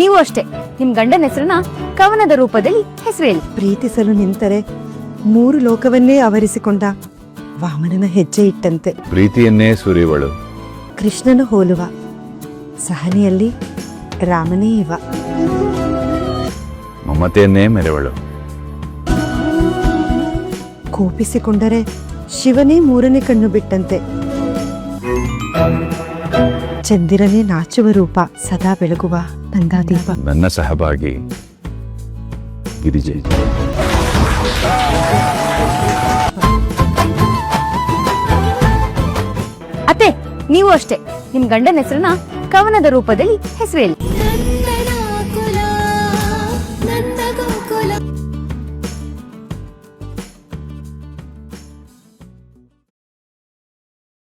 ನೀವು ಅಷ್ಟೇ ನಿಮ್ ಗಂಡನ ಹೆಸರನ್ನ ಕವನದ ರೂಪದಲ್ಲಿ ಹೆಸರು ಹೇಳಿ. ಪ್ರೀತಿಸಲು ನಿಂತರೆ 3 ಲೋಕವನ್ನೇ ಆವರಿಸಿಕೊಂಡ ವಾಮನನ ಹೆಜ್ಜೆ ಇಟ್ಟಂತೆ. ಪ್ರೀತಿಯನ್ನೇ ಸುರಿವಳು ಕೃಷ್ಣನ ಹೋಲುವ ಸಹನೆಯಲ್ಲಿ ರಾಮನೇ ಇವ. ಮಮತೆಯನ್ನೇ ಮೆರೆವಳು. ಕೋಪಿಸಿಕೊಂಡರೆ ಶಿವನೇ 3ನೇ ಕಣ್ಣು ಬಿಟ್ಟಂತೆ. ಚಂದಿರನೇ ನಾಚುವ ರೂಪ, ಸದಾ ಬೆಳಗುವ ನಂದಾದೀಪ. ನನ್ನ ಸಹಭಾಗಿ ಗಿರಿಜೆ. ಅತ್ತೆ ನೀವು ಅಷ್ಟೇ ನಿಮ್ ಗಂಡನ ಹೆಸರನ್ನ ಕವನದ ರೂಪದಲ್ಲಿ ಹೆಸರು ಹೇಳಿ.